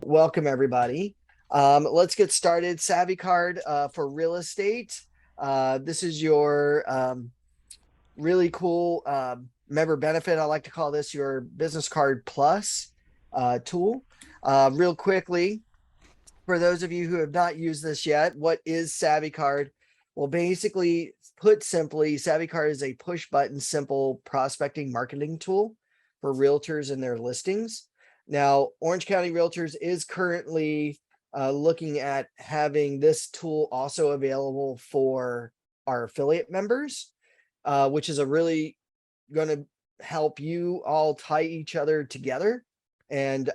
Welcome, everybody. Let's get started. SavvyCard for real estate. This is your really cool member benefit. I like to call this your business card plus tool. Real quickly, for those of you who have not used this yet, what is SavvyCard? Well, basically, put simply, SavvyCard is a push button, simple prospecting marketing tool for realtors and their listings. Now, Orange County Realtors is currently looking at having this tool also available for our affiliate members, which is a really going to help you all tie each other together and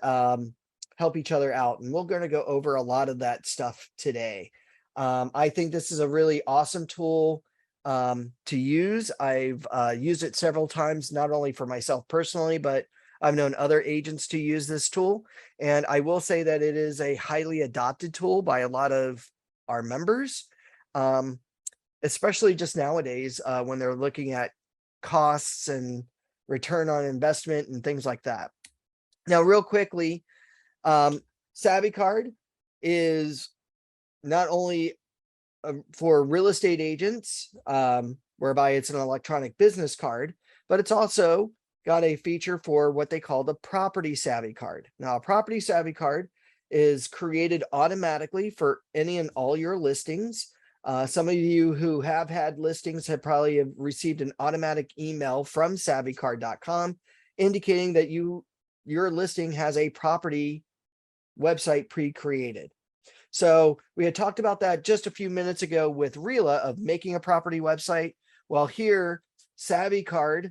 help each other out. And we're going to go over a lot of that stuff today. I think this is a really awesome tool to use. I've used it several times, not only for myself personally, but I've known other agents to use this tool. And I will say that it is a highly adopted tool by a lot of our members, especially just nowadays when they're looking at costs and return on investment and things like that. Now, real quickly, SavvyCard is not only for real estate agents, whereby it's an electronic business card, but it's also got a feature for what they call the property savvy card. Now, a property savvy card is created automatically for any and all your listings. Some of you who have had listings have probably received an automatic email from SavvyCard.com indicating that your listing has a property website pre-created. So we had talked about that just a few minutes ago with Rela of making a property website. Well, here SavvyCard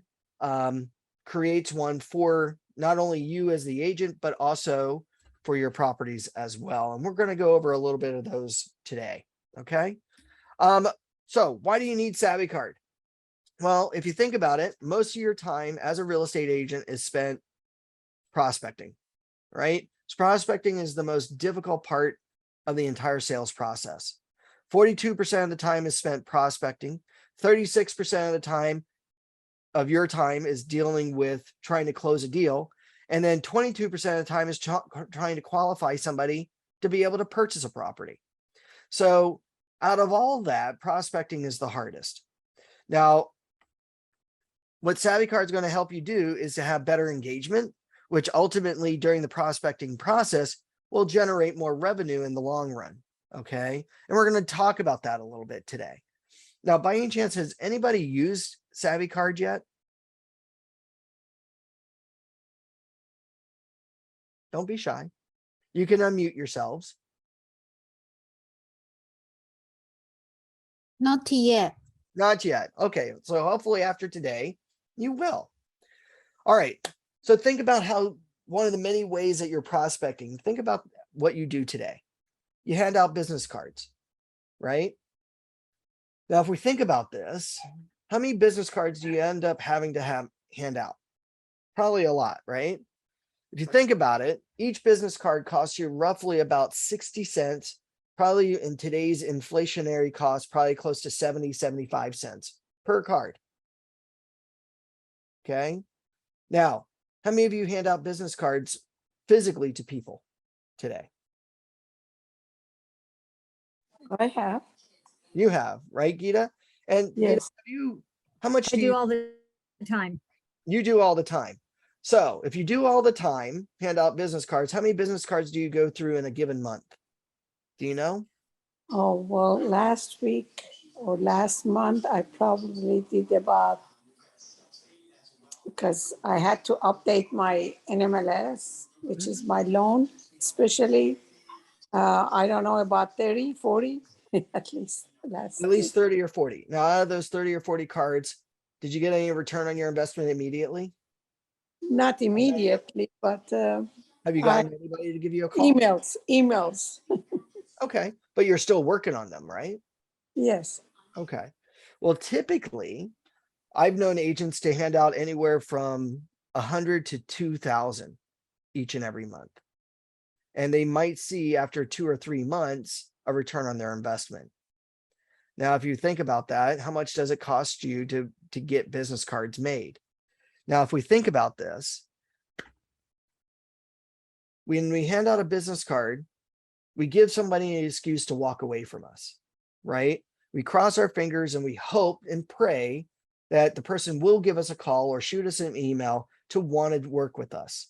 creates one for not only you as the agent, but also for your properties as well. And we're going to go over a little bit of those today. Okay. So why do you need SavvyCard? Well, if you think about it, most of your time as a real estate agent is spent prospecting, right? So prospecting is the most difficult part of the entire sales process. 42% of the time is spent prospecting. 36% of the time of your time is dealing with trying to close a deal. And then 22% of the time is trying to qualify somebody to be able to purchase a property. So out of all that, prospecting is the hardest. Now, what SavvyCard is going to help you do is to have better engagement, which ultimately during the prospecting process will generate more revenue in the long run. Okay. And we're going to talk about that a little bit today. Now, by any chance, has anybody used SavvyCard yet? Don't be shy. You can unmute yourselves. Not yet. Not yet. Okay. So hopefully after today, you will. All right. So think about how one of the many ways that you're prospecting, think about what you do today. You hand out business cards, right? Now, if we think about this, how many business cards do you end up having to hand out? Probably a lot, right? If you think about it, each business card costs you roughly about 60 cents, probably in today's inflationary cost, probably close to 70, 75 cents per card. Okay. Now, how many of you hand out business cards physically to people today? I have. You have, right, Gita? And Yes. Gita, how much I do do you all the time. You do all the time? So if you do all the time, hand out business cards, how many business cards do you go through in a given month? Do you know? Oh, well, last week or last month, I probably did about, because I had to update my NMLS, which is my loan, especially, I don't know, about 30, 40, at least last At least week. 30 or 40. Now, out of those 30 or 40 cards, did you get any return on your investment immediately? Not immediately, but Have you gotten anybody to give you a call? emails. Okay. But you're still working on them, right? Yes. Okay. Well, typically, I've known agents to hand out anywhere from 100 to 2,000 each and every month. And they might see after 2 or 3 months a return on their investment. Now, if you think about that, how much does it cost you to get business cards made? Now, if we think about this, when we hand out a business card, we give somebody an excuse to walk away from us, right? We cross our fingers and we hope and pray that the person will give us a call or shoot us an email to want to work with us.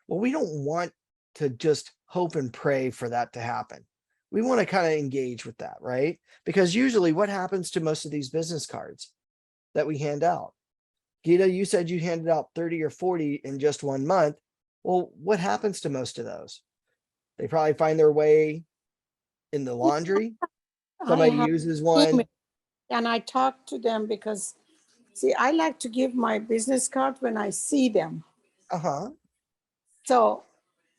Well, we don't want to just hope and pray for that to happen. We want to kind of engage with that, right? Because usually what happens to most of these business cards that we hand out? Gita, you said you handed out 30 or 40 in just 1 month. Well, what happens to most of those? They probably find their way in the laundry. I Somebody have uses one. email and I talk to them because, see, I like to give my business card when I see them. Uh-huh. So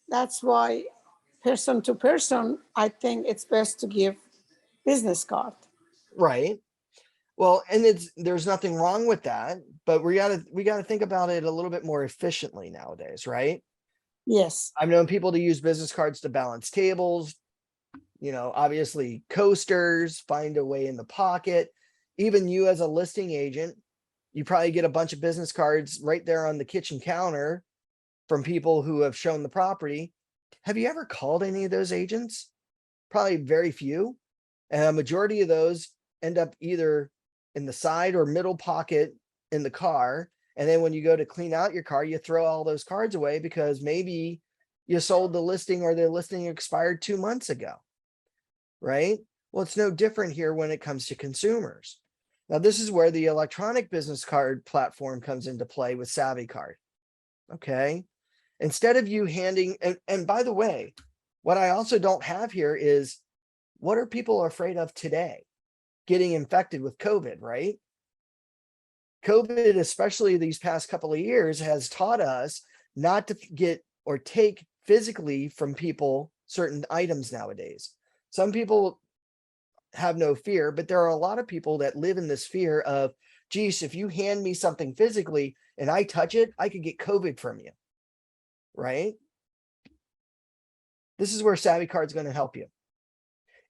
that's why person to person, I think it's best to give business card. Right. Well, and there's nothing wrong with that, but we gotta think about it a little bit more efficiently nowadays, right? Yes. I've known people to use business cards to balance tables, obviously coasters, find a way in the pocket. Even you as a listing agent, you probably get a bunch of business cards right there on the kitchen counter from people who have shown the property. Have you ever called any of those agents? Probably very few. And a majority of those end up either in the side or middle pocket in the car. And then when you go to clean out your car, you throw all those cards away because maybe you sold the listing or the listing expired 2 months ago, right? Well, it's no different here when it comes to consumers. Now, this is where the electronic business card platform comes into play with SavvyCard. Okay. Instead of you handing, and by the way, what I also don't have here is what are people afraid of today? Getting infected with COVID, right? COVID, especially these past couple of years, has taught us not to get or take physically from people certain items nowadays. Some people have no fear, but there are a lot of people that live in this fear of, geez, if you hand me something physically and I touch it, I could get COVID from you, right? This is where SavvyCard is going to help you.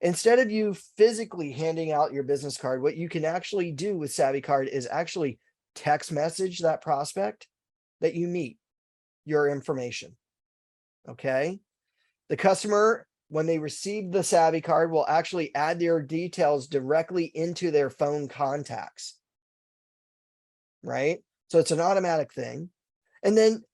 Instead of you physically handing out your business card, what you can actually do with SavvyCard is actually text message that prospect that you meet your information. Okay. The customer, when they receive the SavvyCard, will actually add their details directly into their phone contacts. Right. So it's an automatic thing. And then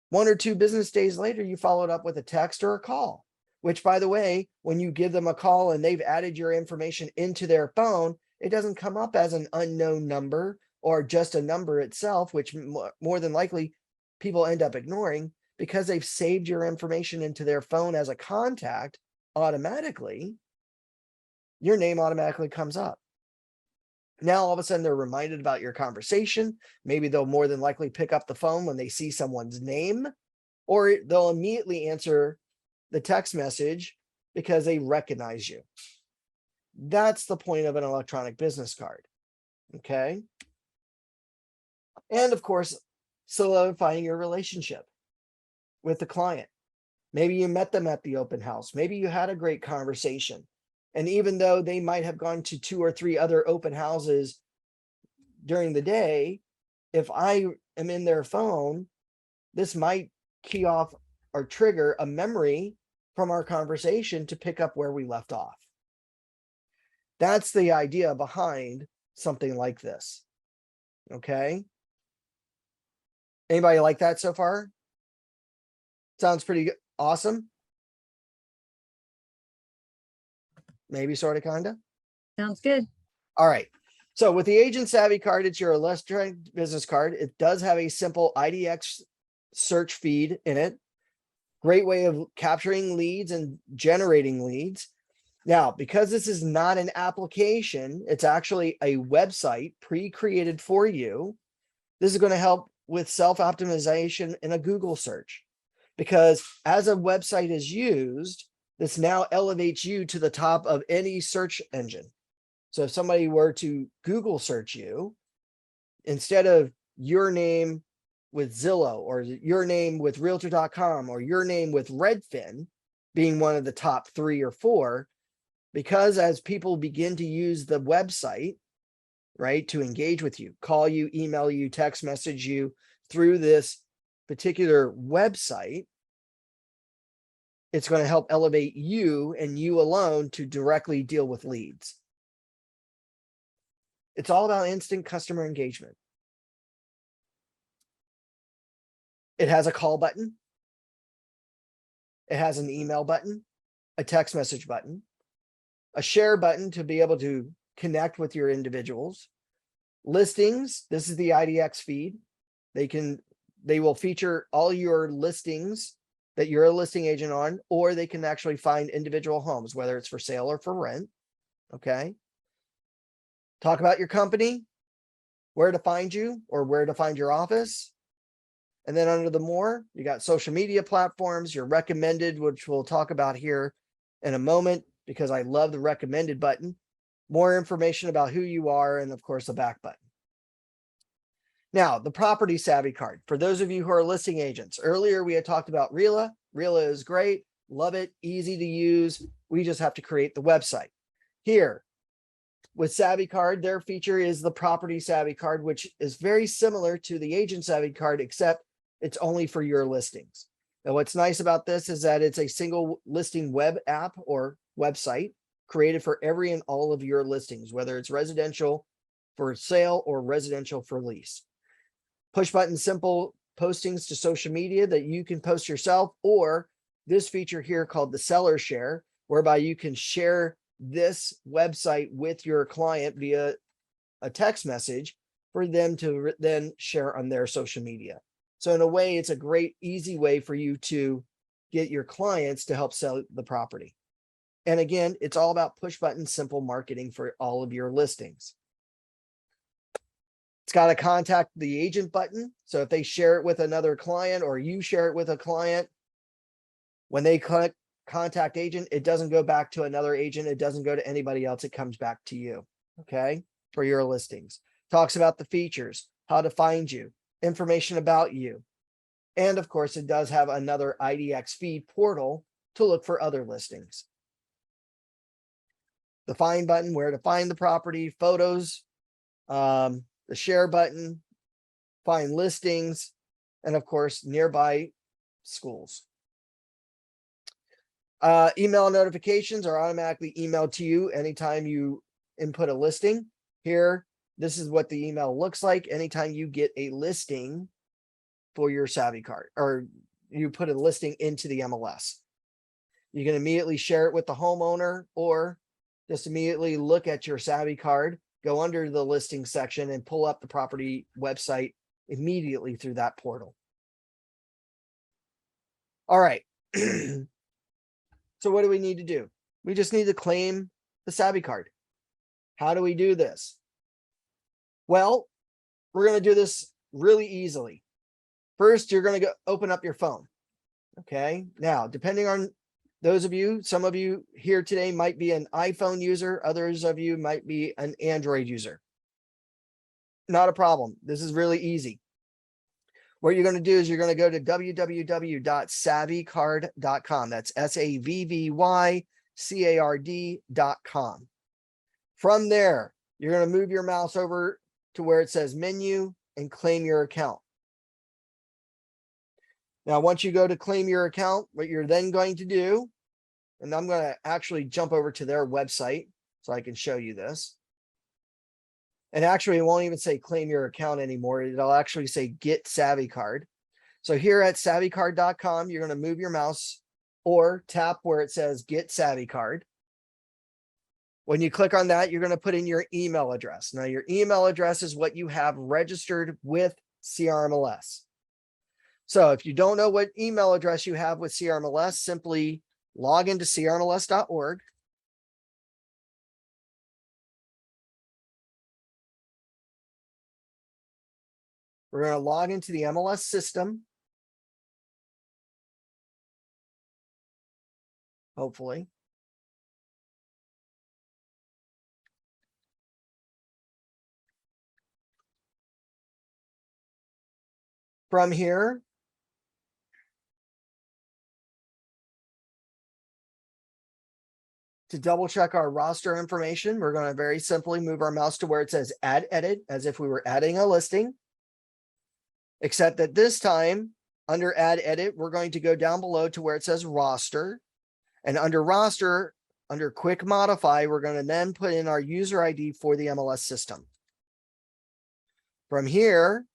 1 or 2 business days later, you followed up with a text or a call, which, by the way, when you give them a call and they've added your information into their phone, it doesn't come up as an unknown number or just a number itself, which more than likely people end up ignoring because they've saved your information into their phone as a contact automatically. Your name automatically comes up. Now, all of a sudden, they're reminded about your conversation. Maybe they'll more than likely pick up the phone when they see someone's name, or they'll immediately answer the text message because they recognize you. That's the point of an electronic business card. Okay. And of course, solidifying your relationship with the client. Maybe you met them at the open house. Maybe you had a great conversation. And even though they might have gone to 2 or 3 other open houses during the day, if I am in their phone, this might key off or trigger a memory from our conversation to pick up where we left off. That's the idea behind something like this. Okay. Anybody like that so far? Sounds pretty good. Awesome. Maybe, sort of, kind of. Sounds good. All right. So with the Agent SavvyCard, it's your electronic business card. It does have a simple IDX search feed in it. Great way of capturing leads and generating leads. Now, because this is not an application, it's actually a website pre-created for you. This is going to help with self-optimization in a Google search, because as a website is used, this now elevates you to the top of any search engine. So if somebody were to Google search you, instead of your name with Zillow or your name with Realtor.com or your name with Redfin being one of the top 3 or 4, because as people begin to use the website, right, to engage with you, call you, email you, text message you through this particular website, it's going to help elevate you and you alone to directly deal with leads. It's all about instant customer engagement. It has a call button. It has an email button, a text message button, a share button to be able to connect with your individuals. Listings, this is the IDX feed. They will feature all your listings that you're a listing agent on, or they can actually find individual homes, whether it's for sale or for rent. Okay. Talk about your company, where to find you or where to find your office. And then under the more, you got social media platforms, your recommended, which we'll talk about here in a moment, because I love the recommended button, more information about who you are, and of course the back button. Now, the property savvy card. For those of you who are listing agents, earlier we had talked about Reala. Reala is great. Love it. Easy to use. We just have to create the website. Here with SavvyCard, their feature is the property savvy card, which is very similar to the agent savvy card, except it's only for your listings. And what's nice about this is that it's a single listing web app or website created for every and all of your listings, whether it's residential for sale or residential for lease. Push button simple postings to social media that you can post yourself, or this feature here called the seller share, whereby you can share this website with your client via a text message for them to then share on their social media. So in a way, it's a great, easy way for you to get your clients to help sell the property. And again, it's all about push button simple marketing for all of your listings. It's got a contact the agent button. So if they share it with another client or you share it with a client, when they click contact agent, it doesn't go back to another agent. It doesn't go to anybody else. It comes back to you. Okay. For your listings. Talks about the features, how to find you, information about you. And of course, it does have another IDX feed portal to look for other listings. The find button, where to find the property, photos, the share button, find listings, and of course, nearby schools. Email notifications are automatically emailed to you anytime you input a listing. Here, this is what the email looks like anytime you get a listing for your SavvyCard, or you put a listing into the MLS. You can immediately share it with the homeowner, or just immediately look at your SavvyCard, go under the listing section and pull up the property website immediately through that portal. All right. So what do we need to do? We just need to claim the SavvyCard. How do we do this? Well, we're going to do this really easily. First, you're going to go open up your phone. Okay. Now, depending on those of you, some of you here today might be an iPhone user. Others of you might be an Android user. Not a problem. This is really easy. What you're going to do is you're going to go to www.savvycard.com. That's SavvyCard.com. From there, you're going to move your mouse over to where it says menu and claim your account. Now, once you go to claim your account, what you're then going to do, and I'm going to actually jump over to their website so I can show you this. And actually, it won't even say claim your account anymore. It'll actually say get SavvyCard. So here at SavvyCard.com, you're going to move your mouse or tap where it says get SavvyCard. When you click on that, you're going to put in your email address. Now, your email address is what you have registered with CRMLS. So if you don't know what email address you have with CRMLS, simply log into crmls.org. We're going to log into the MLS system. Hopefully. From here, to double check our roster information, we're going to very simply move our mouse to where it says add edit, as if we were adding a listing. Except that this time, under add edit, we're going to go down below to where it says roster. And under roster, under quick modify, we're going to then put in our user ID for the MLS system. From here,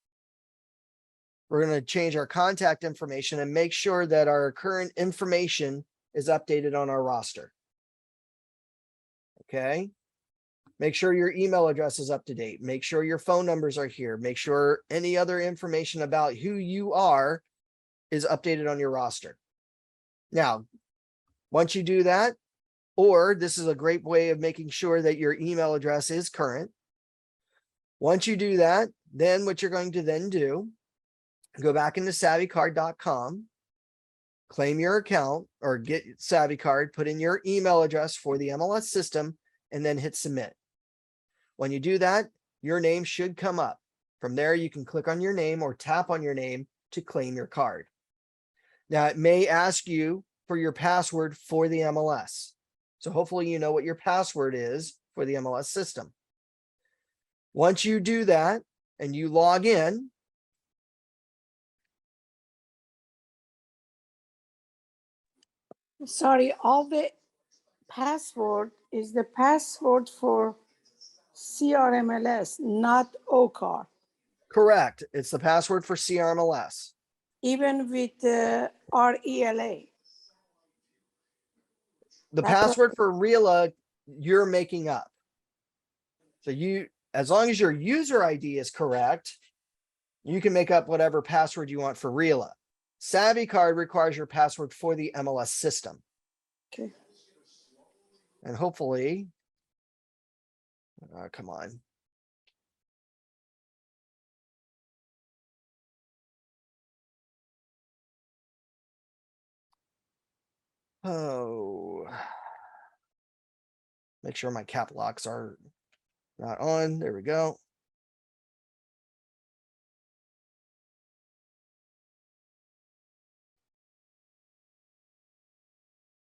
we're going to change our contact information and make sure that our current information is updated on our roster. Okay. Make sure your email address is up to date. Make sure your phone numbers are here. Make sure any other information about who you are is updated on your roster. Now, once you do that, or this is a great way of making sure that your email address is current. Once you do that, then what you're going to then do, go back into SavvyCard.com, claim your account or get SavvyCard, put in your email address for the MLS system, and then hit submit. When you do that, your name should come up. From there, you can click on your name or tap on your name to claim your card. Now, it may ask you for your password for the MLS. So hopefully you know what your password is for the MLS system. Once you do that and you log in, Sorry, all the password is the password for CRMLS, not OCAR. correct. It's the password for CRMLS. Even with RELA. The That's what- password for REALA, you're making up. So as long as your user ID is correct, you can make up whatever password you want for REALA. SavvyCard requires your password for the MLS system. Okay. And hopefully, come on. Oh, make sure my cap locks are not on. There we go.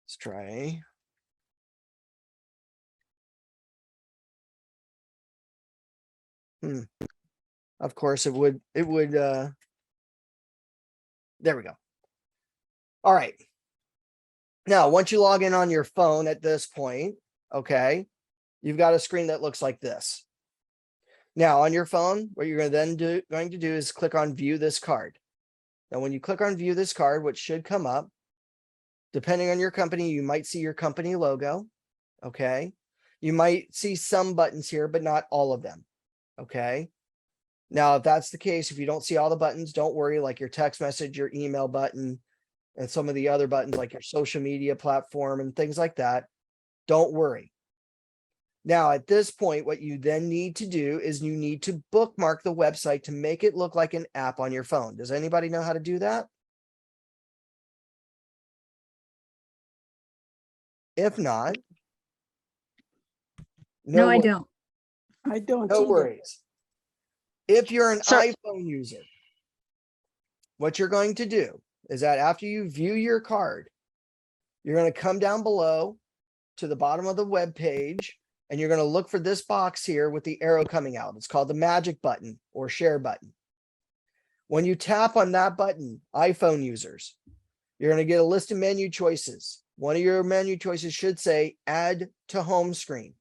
Let's try. Of course it would, there we go. All right. Now, once you log in on your phone at this point, okay, you've got a screen that looks like this. Now on your phone, what you're going to do is click on view this card. Now, when you click on view this card, what should come up, depending on your company, you might see your company logo. Okay. You might see some buttons here, but not all of them. Okay. Now, if that's the case, if you don't see all the buttons, don't worry, like your text message, your email button, and some of the other buttons like your social media platform and things like that, don't worry. Now, at this point, what you then need to do is you need to bookmark the website to make it look like an app on your phone. Does anybody know how to do that? If not, No, I wor- don't. I don't no either. worries. If you're an Sir- iPhone user, what you're going to do is that after you view your card, you're going to come down below to the bottom of the web page, and you're going to look for this box here with the arrow coming out. It's called the magic button or share button. When you tap on that button, iPhone users, you're going to get a list of menu choices. One of your menu choices should say add to home screen.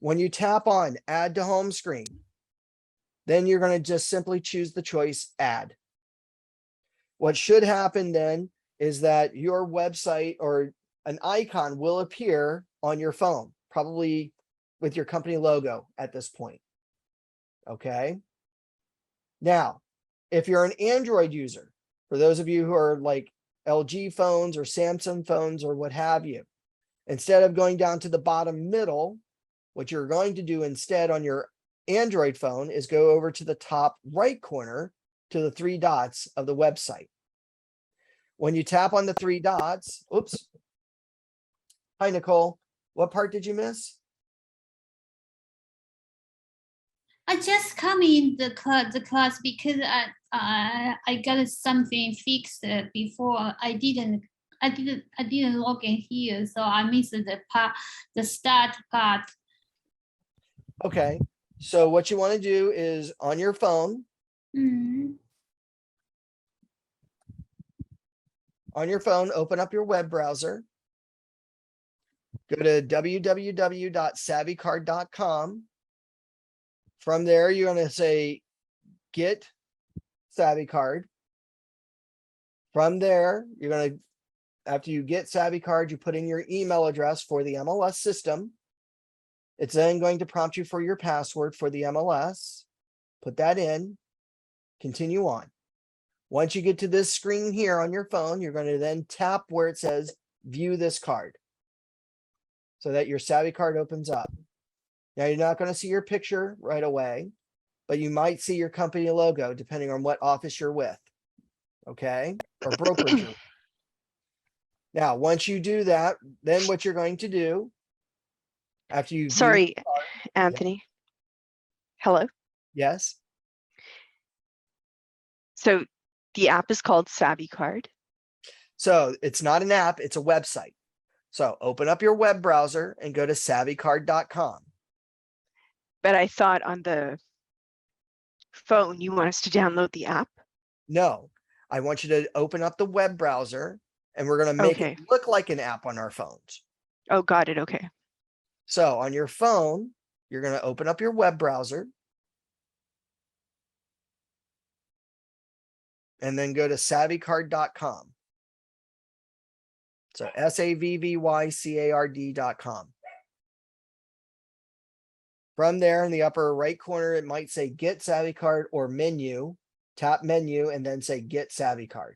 When you tap on add to home screen, then you're going to just simply choose the choice add. What should happen then is that your website or an icon will appear on your phone, probably with your company logo at this point. Okay. Now, if you're an Android user, for those of you who are like LG phones or Samsung phones or what have you, instead of going down to the bottom middle, what you're going to do instead on your Android phone is go over to the top right corner to the 3 dots of the website. When you tap on the 3 dots, oops. Hi, Nicole. What part did you miss? I just come in the class because I got something fixed before. I didn't log in here, so I missed the start part. Okay. So what you want to do is on your phone, Mm. on your phone, open up your web browser. Go to www.savvycard.com. From there, you're going to say, get SavvyCard. From there, you're going to, after you get SavvyCard, you put in your email address for the MLS system. It's then going to prompt you for your password for the MLS. Put that in, continue on. Once you get to this screen here on your phone, you're going to then tap where it says view this card so that your SavvyCard opens up. Now you're not going to see your picture right away, but you might see your company logo depending on what office you're with. Okay, or brokerage. Now, once you do that, then what you're going to do after you view Sorry, the card- Anthony. Hello. yes, So the app is called SavvyCard. so it's not an app, it's a website. So open up your web browser and go to SavvyCard.com. But I thought on the phone, you want us to download the app. No, I want you to open up the web browser and we're going to make Okay. it look like an app on our phones. Oh, got it. Okay. So on your phone, you're going to open up your web browser and then go to SavvyCard.com. So SavvyCard.com. From there in the upper right corner, it might say get SavvyCard or menu. Tap menu and then say get SavvyCard.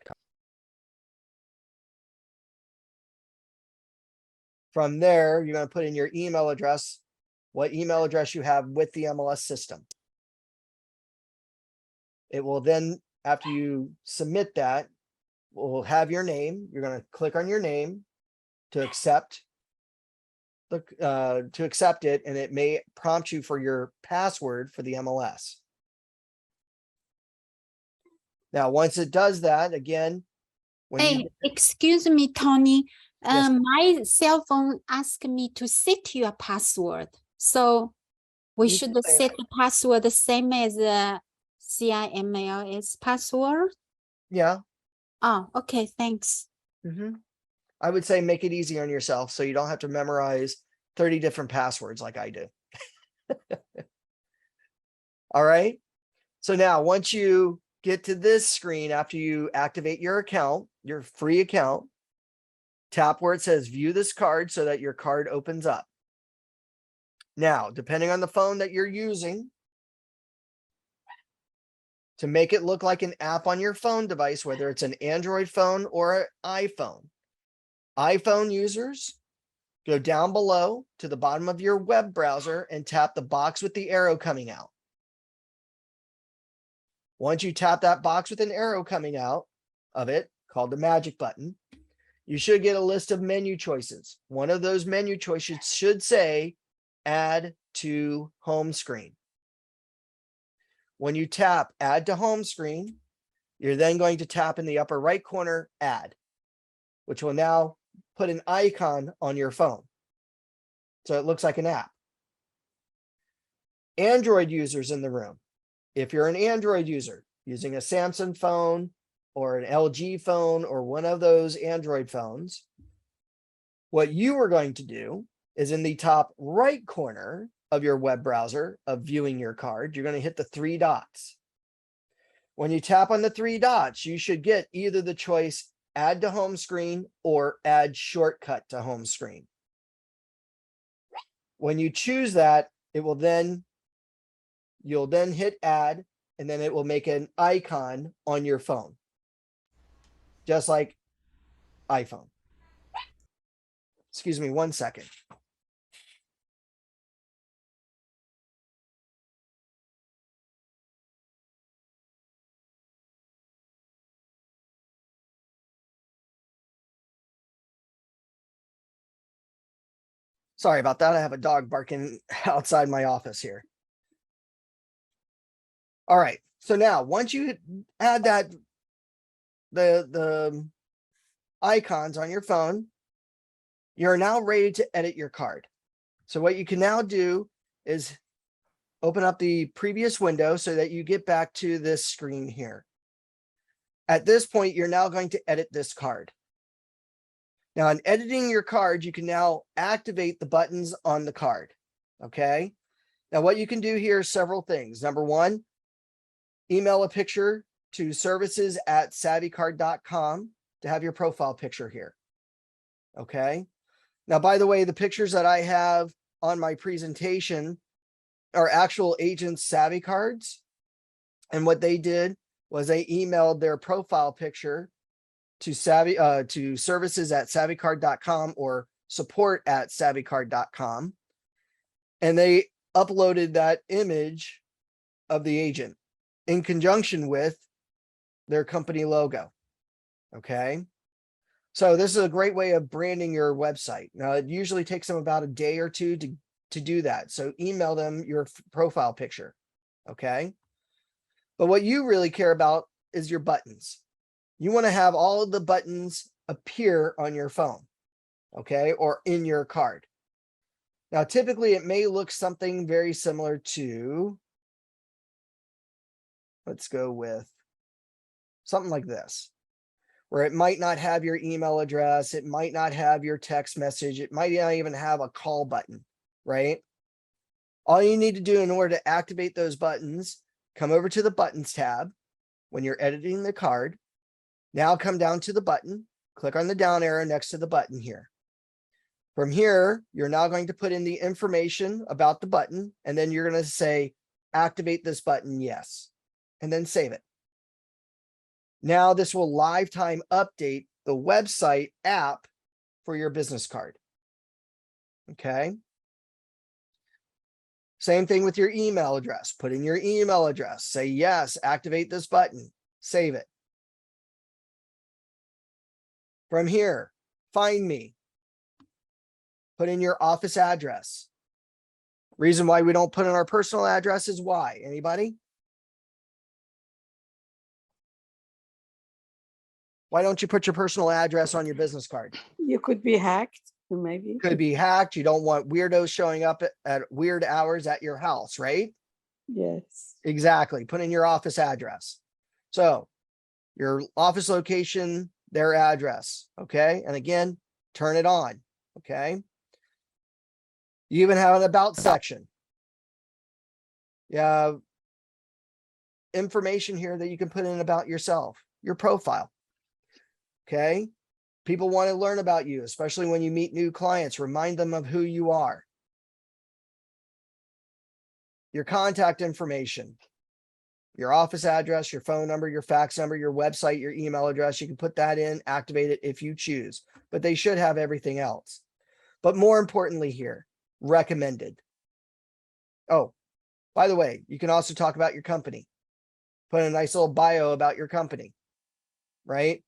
From there, you're going to put in your email address, what email address you have with the MLS system. It will then, after you submit that, will have your name. You're going to click on your name to accept it, and it may prompt you for your password for the MLS. Now, once it does that, again, when Hey, you, excuse me, Tony. Yes. My cell phone asked me to set your password. So we You should can say set the password the same as CIMLS password. yeah, Oh, okay, thanks. I would say make it easy on yourself so you don't have to memorize 30 different passwords like I do. All right. So now once you get to this screen, after you activate your account, your free account, tap where it says view this card so that your card opens up. Now, depending on the phone that you're using, to make it look like an app on your phone device, whether it's an Android phone or an iPhone users, go down below to the bottom of your web browser and tap the box with the arrow coming out. Once you tap that box with an arrow coming out of it, called the magic button, you should get a list of menu choices. One of those menu choices should say add to home screen. When you tap add to home screen, you're then going to tap in the upper right corner, add, which will now put an icon on your phone. So it looks like an app. Android users in the room. If you're an Android user using a Samsung phone or an LG phone or one of those Android phones, what you are going to do is in the top right corner of your web browser of viewing your card, you're going to hit the three dots. When you tap on the three dots, you should get either the choice add to home screen or add shortcut to home screen. When you choose that, you'll then hit add, and then it will make an icon on your phone, just like iPhone. Excuse me 1 second. Sorry about that. I have a dog barking outside my office here. All right. So now once you add that, the icons on your phone, you're now ready to edit your card. So what you can now do is open up the previous window so that you get back to this screen here. At this point, you're now going to edit this card. Now, in editing your card, you can now activate the buttons on the card. Okay. Now, what you can do here is several things. Number one, email a picture to services@SavvyCard.com to have your profile picture here. Okay. Now, by the way, the pictures that I have on my presentation are actual agents' Savvy cards. And what they did was they emailed their profile picture to services@SavvyCard.com or support@SavvyCard.com. And they uploaded that image of the agent in conjunction with their company logo. Okay. So this is a great way of branding your website. Now, it usually takes them about a day or two to do that. So email them your profile picture. Okay. But what you really care about is your buttons. You want to have all of the buttons appear on your phone. Okay. Or in your card. Now, typically it may look something very similar to, let's go with something like this, where it might not have your email address. It might not have your text message. It might not even have a call button, right? All you need to do in order to activate those buttons, come over to the buttons tab when you're editing the card. Now come down to the button, click on the down arrow next to the button here. From here, you're now going to put in the information about the button, and then you're going to say, activate this button, yes, and then save it. Now this will lifetime update the website app for your business card. Okay. Same thing with your email address. Put in your email address, say yes, activate this button, save it. From here, find me. Put in your office address. Reason why we don't put in our personal address is why? Anybody? Why don't you put your personal address on your business card? You could be hacked, maybe. Could be hacked. You don't want weirdos showing up at weird hours at your house, right? Yes. Exactly. Put in your office address. So your office location, their address. Okay. And again, turn it on. Okay. You even have an about section. Yeah. Information here that you can put in about yourself, your profile. Okay. People want to learn about you, especially when you meet new clients. Remind them of who you are. Your contact information, your office address, your phone number, your fax number, your website, your email address. You can put that in, activate it if you choose, but they should have everything else. But more importantly here, recommended. Oh, by the way, you can also talk about your company. Put a nice little bio about your company, right?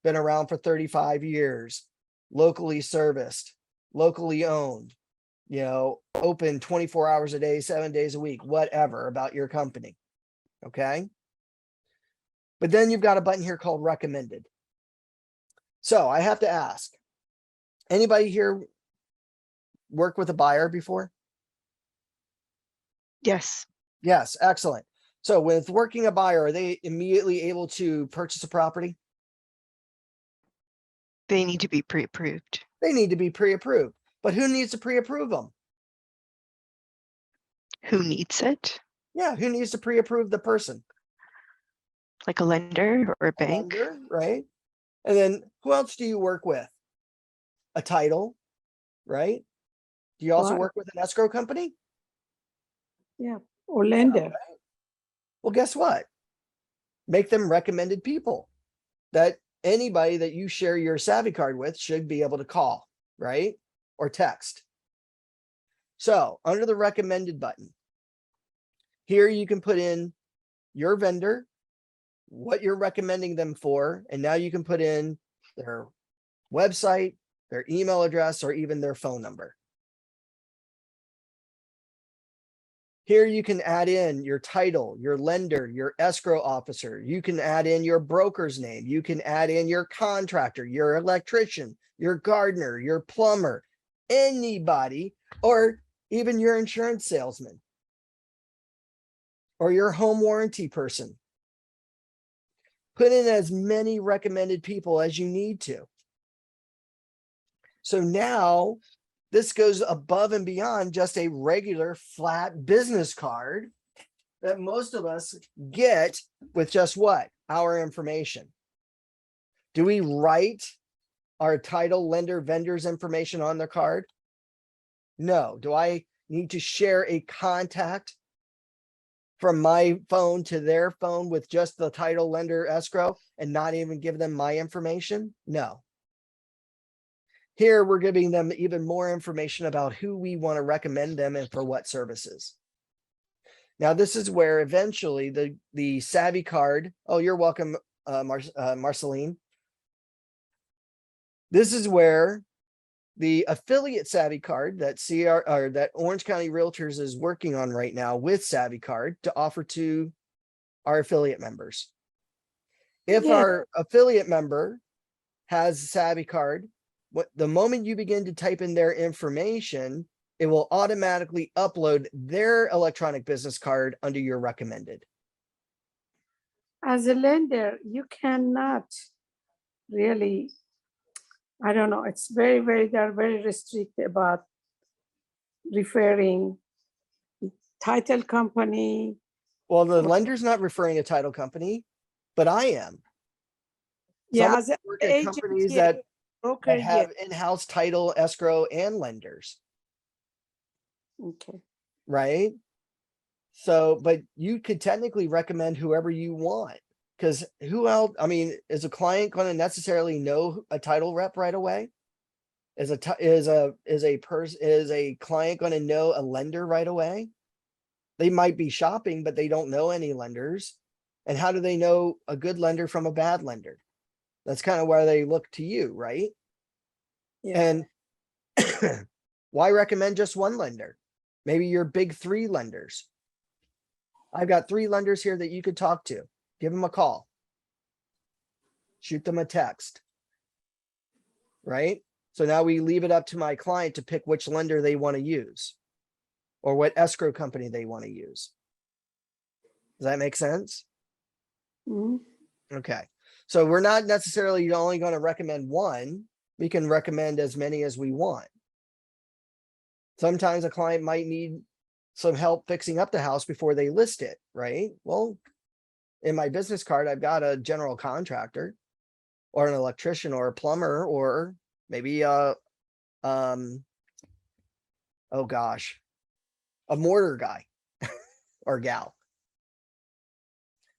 Been around for 35 years, locally serviced, locally owned, you know, open 24 hours a day, 7 days a week, whatever about your company. Okay. But then you've got a button here called recommended. So I have to ask, anybody here work with a buyer before? Yes. Yes. Excellent. So with working a buyer, are they immediately able to purchase a property? They need to be pre-approved. They need to be pre-approved, but who needs to pre-approve them? Who needs it? Yeah. Who needs to pre-approve the person? Like a lender or a bank? Lender, right? And then who else do you work with? A title, right? Do you also Wow. work with an escrow company? Yeah. Or lender. Well, guess what? Make them recommended people that anybody that you share your SavvyCard with should be able to call, right? Or text. So under the recommended button, here you can put in your vendor, what you're recommending them for, and now you can put in their website, their email address, or even their phone number. Here you can add in your title, your lender, your escrow officer. You can add in your broker's name. You can add in your contractor, your electrician, your gardener, your plumber, anybody, or even your insurance salesman or your home warranty person. Put in as many recommended people as you need to. So now this goes above and beyond just a regular flat business card that most of us get with just what? Our information. Do we write our title, lender, vendor's information on their card? No. Do I need to share a contact from my phone to their phone with just the title, lender, escrow, and not even give them my information? No. Here, we're giving them even more information about who we want to recommend them and for what services. Now, this is where eventually the SavvyCard, oh, you're welcome, Marceline. This is where the affiliate SavvyCard that Orange County Realtors is working on right now with SavvyCard to offer to our affiliate members. If Yeah. our affiliate member has SavvyCard, the moment you begin to type in their information, it will automatically upload their electronic business card under your recommended. As a lender, you cannot really, I don't know, it's they're very restricted about referring title company. Well, the lender's not referring a title company, but I am. Yeah, Some as an work at agent, companies yeah, that broker, yeah. have in-house title, escrow, and lenders, Okay. right? So, but you could technically recommend whoever you want, because who else? I mean, is a client going to necessarily know a title rep right away? Is a client going to know a lender right away? They might be shopping, but they don't know any lenders. And how do they know a good lender from a bad lender? That's kind of where they look to you, right? Yeah. And why recommend just one lender? Maybe your big three lenders. I've got 3 lenders here that you could talk to. Give them a call. Shoot them a text. Right? So now we leave it up to my client to pick which lender they want to use or what escrow company they want to use. Does that make sense? Mhm. Okay. So we're not necessarily only going to recommend one. We can recommend as many as we want. Sometimes a client might need some help fixing up the house before they list it, right? Well, in my business card, I've got a general contractor or an electrician or a plumber or maybe oh gosh, a mortar guy or gal.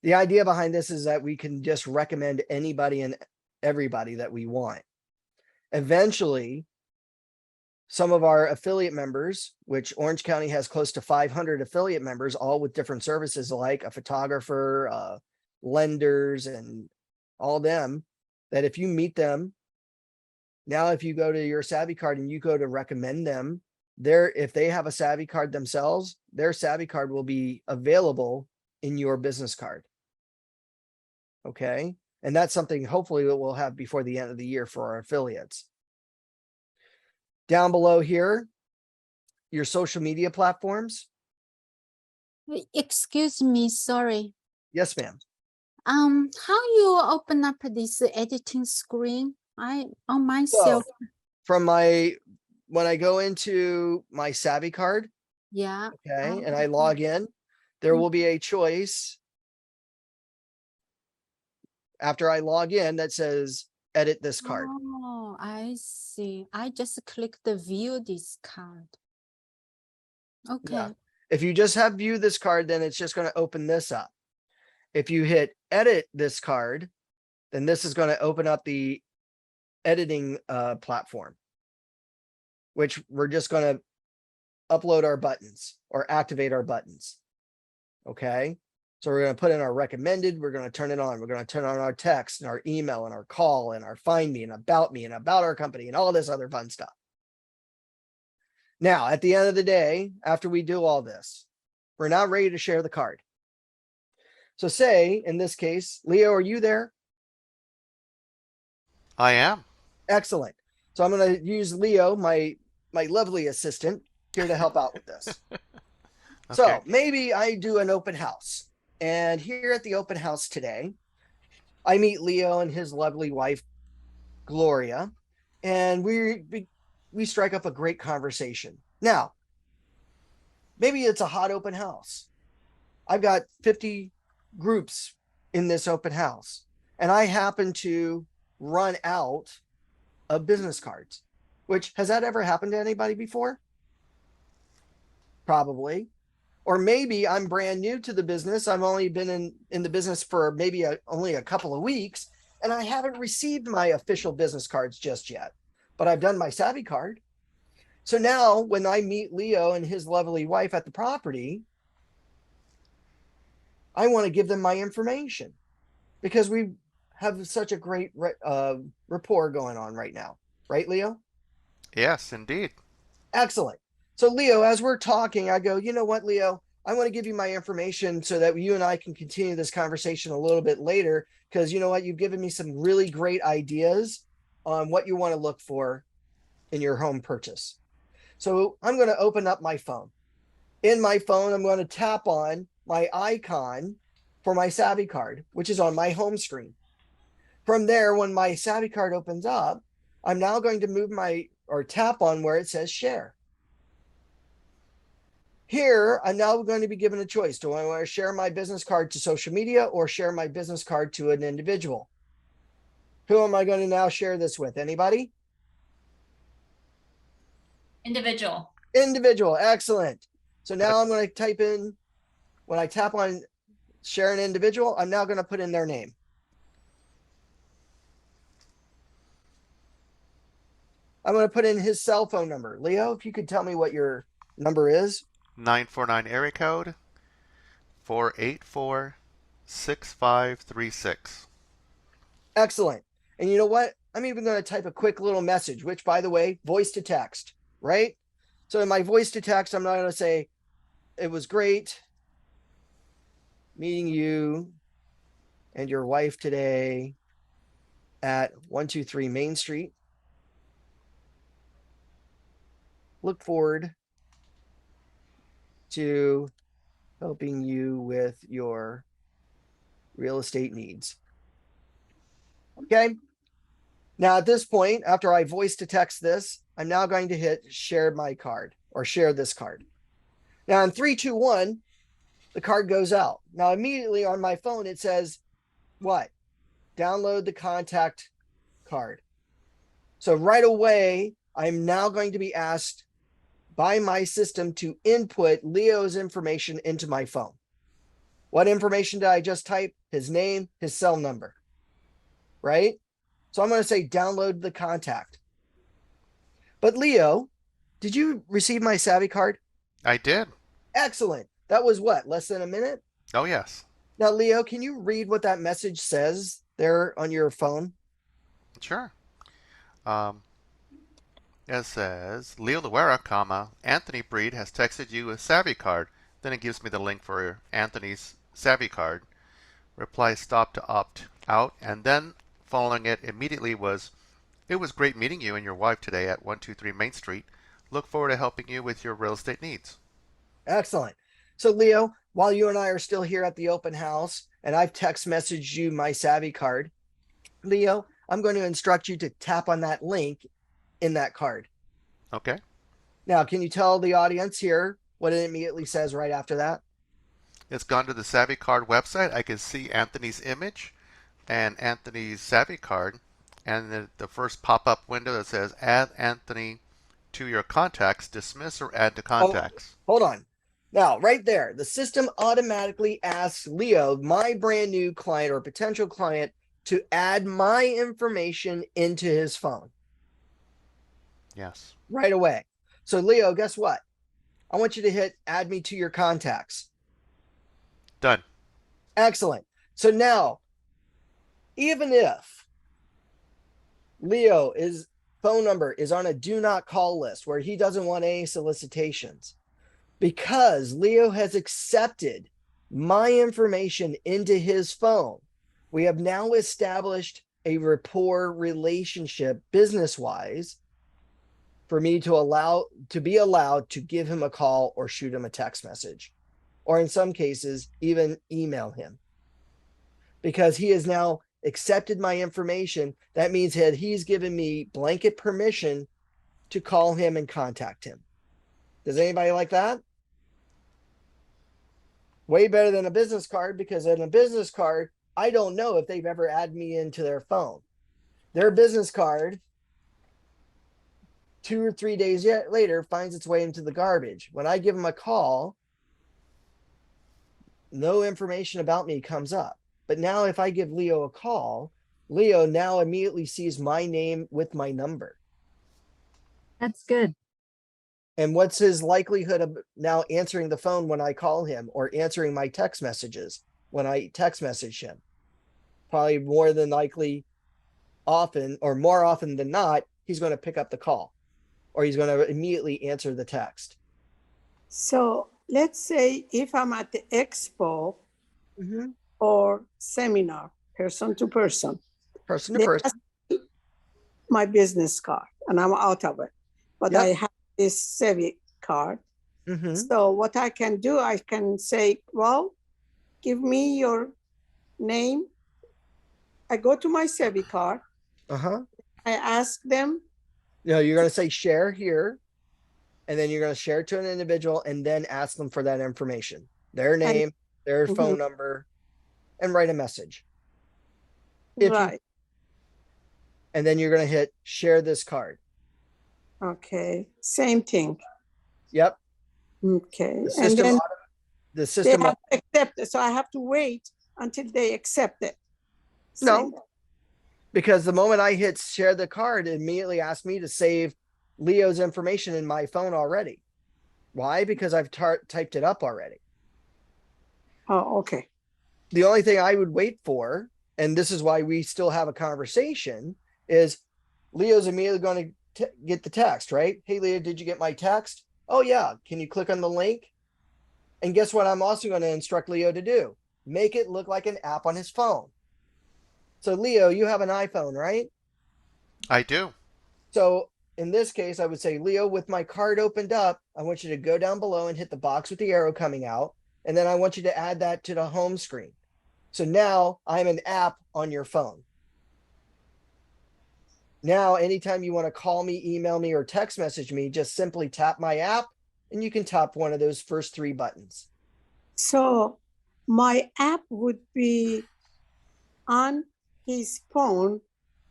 The idea behind this is that we can just recommend anybody and everybody that we want. Eventually, some of our affiliate members, which Orange County has close to 500 affiliate members, all with different services like a photographer, lenders, and all them, that if you meet them, now if you go to your SavvyCard and you go to recommend them, if they have a SavvyCard themselves, their SavvyCard will be available in your business card. Okay. And that's something hopefully that we'll have before the end of the year for our affiliates. Down below here, your social media platforms. Excuse me, sorry. Yes, ma'am. How you open up this editing screen? On myself. From when I go into my SavvyCard, Yeah. okay, and I log in, there will be a choice after I log in that says edit this card. Oh, I see. I just click the view this card. Okay. Yeah. If you just have view this card, then it's just going to open this up. If you hit edit this card, then this is going to open up the editing platform, which we're just going to upload our buttons or activate our buttons. Okay. So we're going to put in our recommended, we're going to turn it on. We're going to turn on our text and our email and our call and our find me and about our company and all this other fun stuff. Now, at the end of the day, after we do all this, we're now ready to share the card. So say, in this case, Leo, are you there? I am. Excellent. So I'm going to use Leo, my lovely assistant, here to help out with this. Okay. So maybe I do an open house. And here at the open house today, I meet Leo and his lovely wife, Gloria. And we we strike up a great conversation. Now, maybe it's a hot open house. I've got 50 groups in this open house, and I happen to run out of business cards, which has that ever happened to anybody before? Probably. Or maybe I'm brand new to the business. I've only been in the business for maybe only a couple of weeks, and I haven't received my official business cards just yet, but I've done my SavvyCard. So now when I meet Leo and his lovely wife at the property, I want to give them my information because we have such a great rapport going on right now. Right, Leo? Yes, indeed. Excellent. So Leo, as we're talking, I go, you know what, Leo, I want to give you my information so that you and I can continue this conversation a little bit later. Because you know what, you've given me some really great ideas on what you want to look for in your home purchase. So I'm going to open up my phone. In my phone, I'm going to tap on my icon for my SavvyCard, which is on my home screen. From there, when my SavvyCard opens up, I'm now going to tap on where it says share. Here, I'm now going to be given a choice. Do I want to share my business card to social media or share my business card to an individual? Who am I going to now share this with? Anybody? Individual. Individual. Excellent. So now I'm going to type in, when I tap on share an individual, I'm now going to put in their name. I'm going to put in his cell phone number. Leo, if you could tell me what your number is. 949 area code 484-6536. Excellent. And you know what? I'm even going to type a quick little message, which, by the way, voice to text, right? So in my voice to text, I'm not going to say, it was great meeting you and your wife today at 123 Main Street. Look forward to helping you with your real estate needs. Okay. Now at this point, after I voice to text this, I'm now going to hit share my card or share this card. Now in 3, 2, 1, the card goes out. Now immediately on my phone, it says what? Download the contact card. So right away, I'm now going to be asked by my system to input Leo's information into my phone. What information did I just type? His name, his cell number, right? So I'm going to say download the contact. But Leo, did you receive my SavvyCard? I did. Excellent. That was what, less than a minute? Oh, yes. Now, Leo, can you read what that message says there on your phone? Sure. It says, Leo Luera, comma, Anthony Breed has texted you a SavvyCard. Then it gives me the link for Anthony's SavvyCard. Reply stop to opt out. And then following it immediately was, it was great meeting you and your wife today at 123 Main Street. Look forward to helping you with your real estate needs. Excellent. So Leo, while you and I are still here at the open house and I've text messaged you my SavvyCard, Leo, I'm going to instruct you to tap on that link in that card. Okay. Now, can you tell the audience here what it immediately says right after that? It's gone to the SavvyCard website. I can see Anthony's image and Anthony's SavvyCard, and the first pop-up window that says add Anthony to your contacts, dismiss or add to contacts. Hold on. Now, right there, the system automatically asks Leo, my brand new client or potential client, to add my information into his phone. Yes. Right away. So Leo, guess what? I want you to hit add me to your contacts. Done. Excellent. So now, even if Leo's phone number is on a do not call list where he doesn't want any solicitations, because Leo has accepted my information into his phone, we have now established a rapport relationship business-wise for me to be allowed to give him a call or shoot him a text message, or in some cases, even email him. Because he has now accepted my information, that means that he's given me blanket permission to call him and contact him. Does anybody like that? Way better than a business card, because in a business card, I don't know if they've ever added me into their phone. Their business card, 2 or 3 days yet later, finds its way into the garbage. When I give them a call, no information about me comes up. But now if I give Leo a call, Leo now immediately sees my name with my number. That's good. And what's his likelihood of now answering the phone when I call him, or answering my text messages when I text message him? Probably more than likely, often, or more often than not, he's going to pick up the call, or he's going to immediately answer the text. So let's say if I'm at the expo or seminar, person to person, Person to they person. ask me my business card and I'm out of it, but Yep. I have this SavvyCard. Mhm. So what I can do, I can say, well, give me your name. I go to my SavvyCard. Uh-huh. I ask them, No, you're going to say share here, and then you're going to share it to an individual and then ask them for that information, their name, their phone number, and write a message. If you- right, and then you're going to hit share this card. okay, same thing. Yep. Okay, The and system, then the they system, have to accept it. So I have to wait until they accept it. No. Same. because the moment I hit share the card, it immediately asked me to save Leo's information in my phone already. Why? Because I've typed it up already. Oh, okay. The only thing I would wait for, and this is why we still have a conversation, is Leo's immediately going to get the text, right? Hey, Leo, did you get my text? Oh, yeah. Can you click on the link? And guess what? I'm also going to instruct Leo to do. Make it look like an app on his phone. So, Leo, you have an iPhone, right? I do. So in this case, I would say, Leo, with my card opened up, I want you to go down below and hit the box with the arrow coming out. And then I want you to add that to the home screen. So now I'm an app on your phone. Now, anytime you want to call me, email me, or text message me, just simply tap my app and you can tap one of those first 3 buttons. So my app would be on his phone,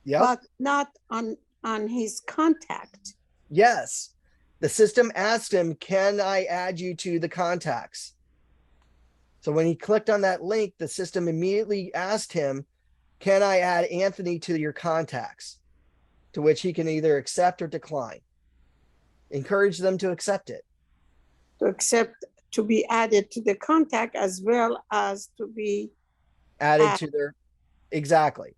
Yep. but not on his contact. Yes. The system asked him, can I add you to the contacts? So when he clicked on that link, the system immediately asked him, can I add Anthony to your contacts? To which he can either accept or decline. Encourage them to accept it. To accept, to be added to the contact as well as to be Added to their, exactly.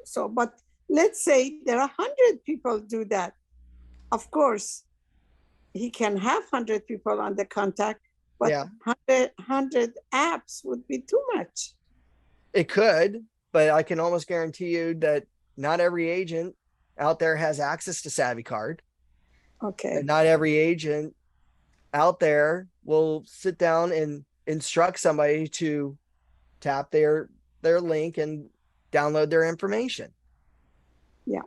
so. But let's say there are 100 people do that. Of course, he can have 100 people on the contact, but Yeah. 100 apps would be too much. It could, but I can almost guarantee you that not every agent out there has access to SavvyCard. Okay. And not every agent out there will sit down and instruct somebody to tap their link and download their information. Yeah.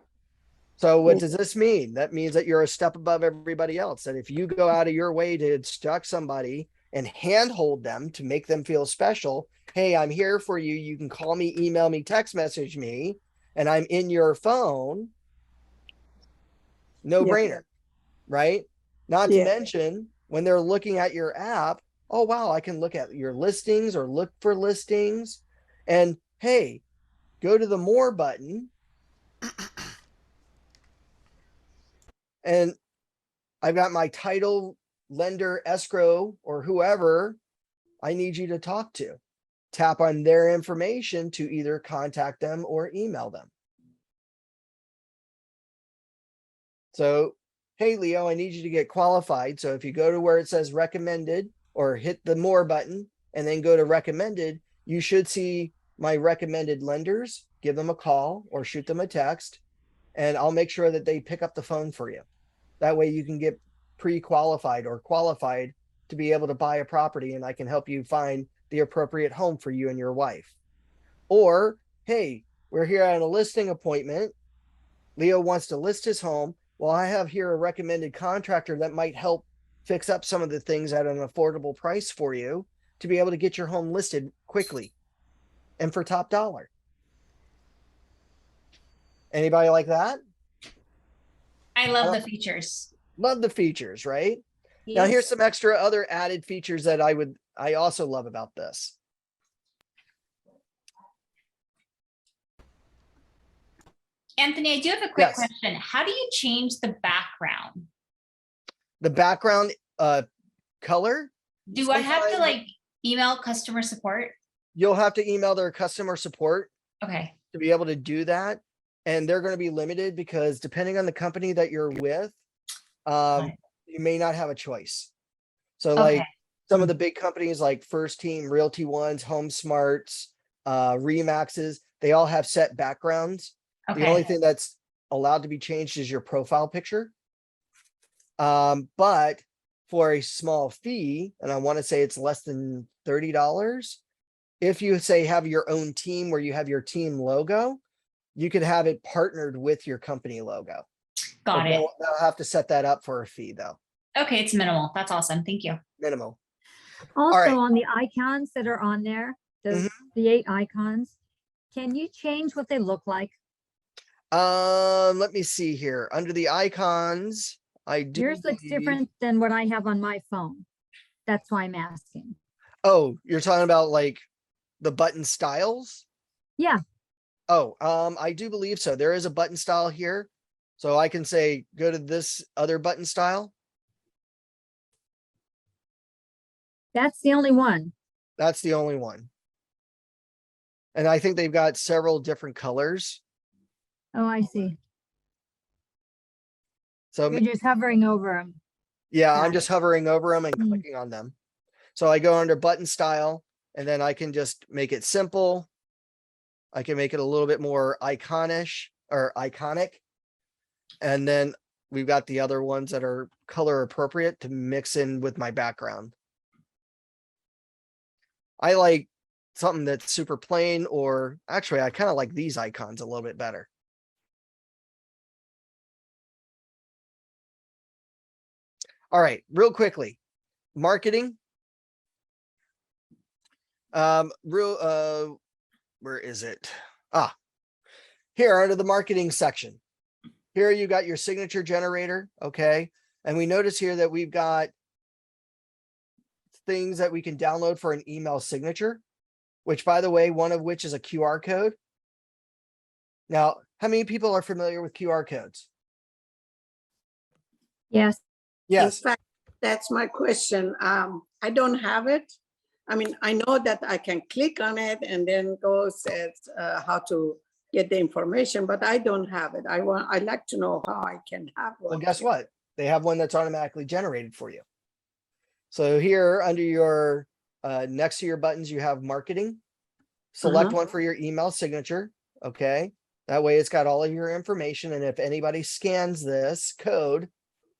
So what Yes. does this mean? That means that you're a step above everybody else. That if you go out of your way to instruct somebody and handhold them to make them feel special, hey, I'm here for you. You can call me, email me, text message me, and I'm in your phone. No Yeah. brainer, right? Not to Yeah. mention when they're looking at your app, oh, wow, I can look at your listings or look for listings. And hey, go to the more button. And I've got my title, lender, escrow, or whoever I need you to talk to. Tap on their information to either contact them or email them. So, hey, Leo, I need you to get qualified. So if you go to where it says recommended or hit the more button and then go to recommended, you should see my recommended lenders. Give them a call or shoot them a text, and I'll make sure that they pick up the phone for you. That way you can get pre-qualified or qualified to be able to buy a property, and I can help you find the appropriate home for you and your wife. Or, hey, we're here at a listing appointment. Leo wants to list his home. well, I have here a recommended contractor that might help fix up some of the things at an affordable price for you to be able to get your home listed quickly and for top dollar. Anybody like that? I love the features. Love the features, right? Now here's some extra other added features that I also love about this. Anthony, I do have a quick Yes. question. How do you change the background? The background color, Do I have to Sometimes- like email customer support? you'll have to email their customer support Okay. to be able to do that. And they're going to be limited because depending on the company that you're with, Right. you may not have a choice. So like Okay. some of the big companies like First Team, Realty Ones, Home Smarts, Remaxes, they all have set backgrounds. The only Okay. thing that's allowed to be changed is your profile picture. But for a small fee, and I want to say it's less than $30, if you say have your own team where you have your team logo, you could have it partnered with your company logo. But Got it. they'll have to set that up for a fee though, Okay, it's minimal. That's awesome. Thank you. minimal. Also right. on the icons that are on there, the 8 icons, can you change what they look like? Let me see here. Under the icons, I do. Yours looks believe- different than what I have on my phone. That's why I'm asking. Oh, you're talking about like the button styles? Yeah. Oh, I do believe so. There is a button style here. So I can say, go to this other button style. That's the only one. That's the only one. And I think they've got several different colors. Oh, I see. So You're just hovering over them. yeah, got I'm just hovering over them and Mm. clicking on them. So I go under button style and then I can just make it simple. I can make it a little bit more iconish or iconic. And then we've got the other ones that are color appropriate to mix in with my background. I like something that's super plain, or actually I kind of like these icons a little bit better. All right, real quickly, marketing. Where is it? Here under the marketing section. Here you got your signature generator, okay? And we notice here that we've got things that we can download for an email signature, which by the way, one of which is a QR code. Now, how many people are familiar with QR codes? Yes. Yes. In fact, that's my question. I don't have it. I mean, I know that I can click on it and then go says how to get the information, but I don't have it. I'd like to know how I can have one. Well, guess what? They have one that's automatically generated for you. So here under your, next to your buttons, you have marketing. Select one for your email signature. Okay. That way it's got all of your information. And if anybody scans this code,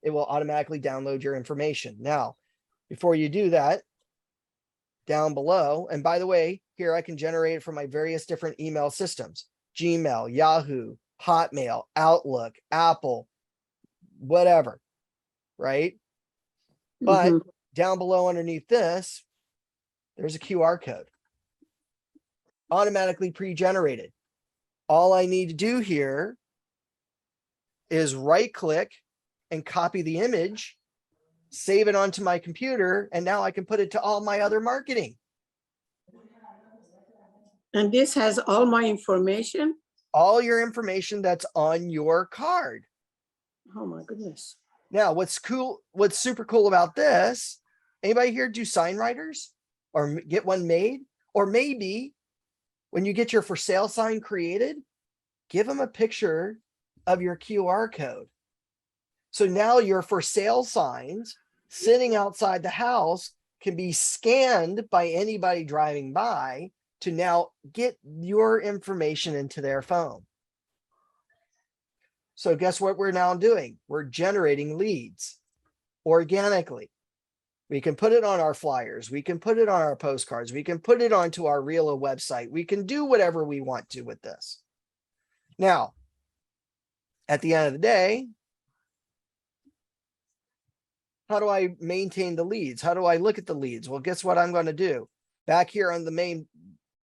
it will automatically download your information. Now, before you do that, down below, and by the way, here I can generate it from my various different email systems, Gmail, Yahoo, Hotmail, Outlook, Apple, whatever, right? But Mhm. down below underneath this, there's a QR code. Automatically pre-generated. All I need to do here is right click and copy the image, save it onto my computer, and now I can put it to all my other marketing. And this has all my information. All your information that's on your card. Oh my goodness. Now, what's super cool about this, anybody here do sign writers or get one made? Or maybe when you get your for sale sign created, give them a picture of your QR code. So now your for sale signs sitting outside the house can be scanned by anybody driving by to now get your information into their phone. So guess what we're now doing? We're generating leads organically. We can put it on our flyers. We can put it on our postcards. We can put it onto our Realo website. We can do whatever we want to with this. Now, at the end of the day, how do I maintain the leads? How do I look at the leads? Well, guess what I'm going to do? Back here on the main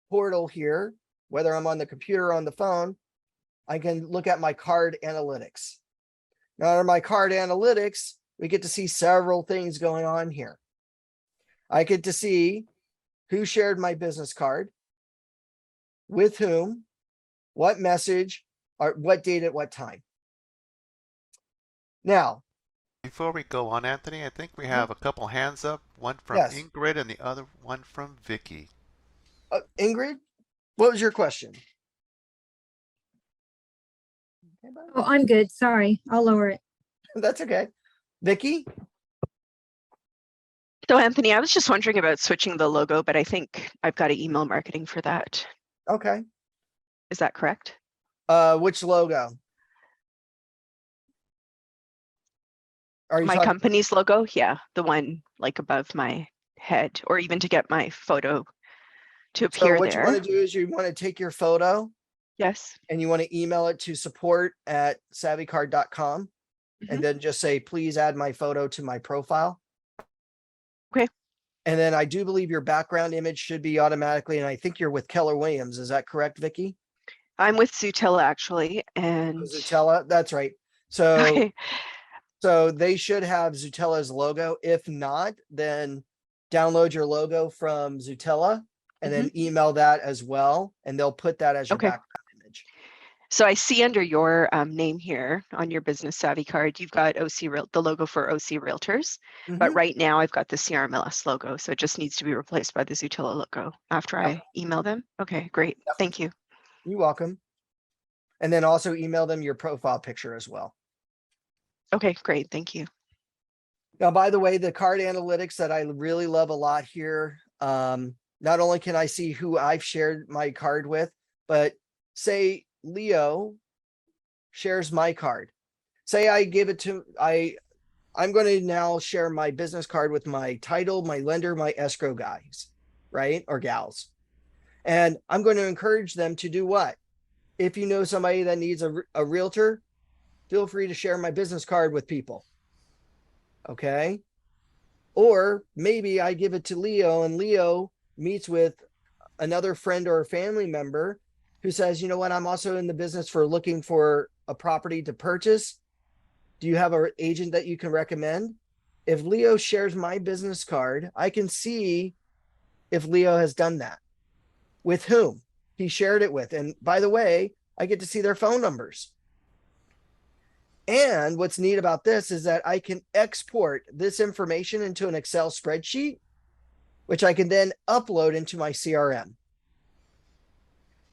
portal here, whether I'm on the computer or on the phone, I can look at my card analytics. Now, in my card analytics, we get to see several things going on here. I get to see who shared my business card, with whom, what message, or what date at what time. Now, Before we go on, Anthony, I think we have a couple hands up, one from Yes. Ingrid and the other one from Vicky. Ingrid, what was your question? Oh, I'm good. Sorry. I'll lower it. That's okay. Vicky? So Anthony, I was just wondering about switching the logo, but I think I've got email marketing for that. Okay. Is that correct? Which logo? Are you My talking- company's logo? Yeah, the one like above my head, or even to get my photo to So appear what you there. want to do is you want to take your photo Yes. and you want to email it to support@savvycard.com and then just say, please add my photo to my profile. Okay. And then I do believe your background image should be automatically, and I think you're with Keller Williams. Is that correct, Vicky? I'm with Zutella actually, and Zutella, that's right. So, okay. so they should have Zutella's logo. If not, then download your logo from Zutella and then email that as well. And they'll put that as your Okay. background image. So I see under your name here on your business savvy card, you've got the logo for OC Realtors, but Mhm. right now I've got the CRMLS logo, so it just needs to be replaced by the Zutella logo after Yep. I email them. Okay, great. Yep. Thank you. You're welcome. And then also email them your profile picture as well. Okay, great. Thank you. Now, by the way, the card analytics that I really love a lot here, not only can I see who I've shared my card with, but say Leo shares my card. Say I give it to, I'm going to now share my business card with my title, my lender, my escrow guys, right? Or gals. And I'm going to encourage them to do what? If you know somebody that needs a realtor, feel free to share my business card with people. Okay. Or maybe I give it to Leo and Leo meets with another friend or a family member who says, you know what, I'm also in the business for looking for a property to purchase. Do you have an agent that you can recommend? If Leo shares my business card, I can see if Leo has done that, with whom he shared it with. And by the way, I get to see their phone numbers. And what's neat about this is that I can export this information into an Excel spreadsheet, which I can then upload into my CRM.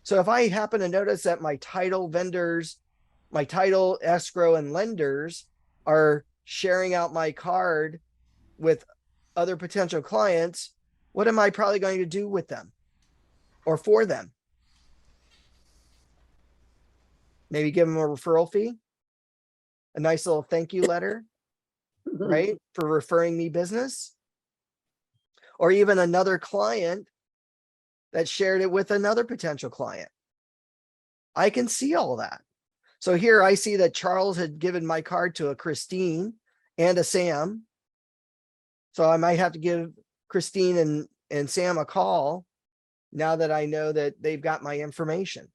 So if I happen to notice that my title vendors, my title, escrow, and lenders are sharing out my card with other potential clients, what am I probably going to do with them or for them? Maybe give them a referral fee, a nice little thank you letter, right? For referring me business, or even another client that shared it with another potential client. I can see all that. So here I see that Charles had given my card to a Christine and a Sam. So I might have to give Christine and Sam a call now that I know that they've got my information.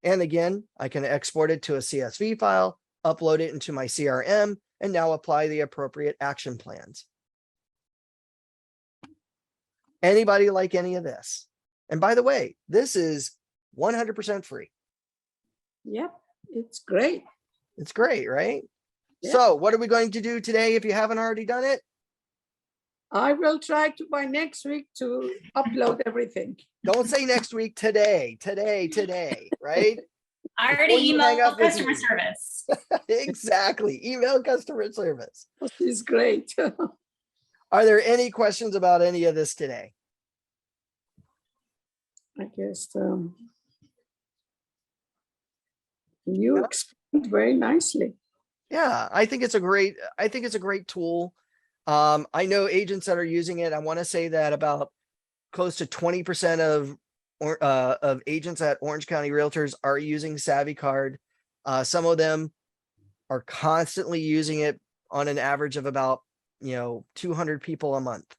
And again, I can export it to a CSV file, upload it into my CRM, and now apply the appropriate action plans. Anybody like any of this? And by the way, this is 100% free. Yep, it's great. It's great, right? Yeah. So what are we going to do today if you haven't already done it? I will try to by next week to upload everything. Don't say next week, today, right? I Before already you hang emailed up with customer me. service. Exactly. Email customer service. It's great. Are there any questions about any of this today? I guess you explained very nicely. Yeah, I think it's a great tool. I know agents that are using it. I want to say that about close to 20% of agents at Orange County Realtors are using SavvyCard. Some of them are constantly using it on an average of about, 200 people a month.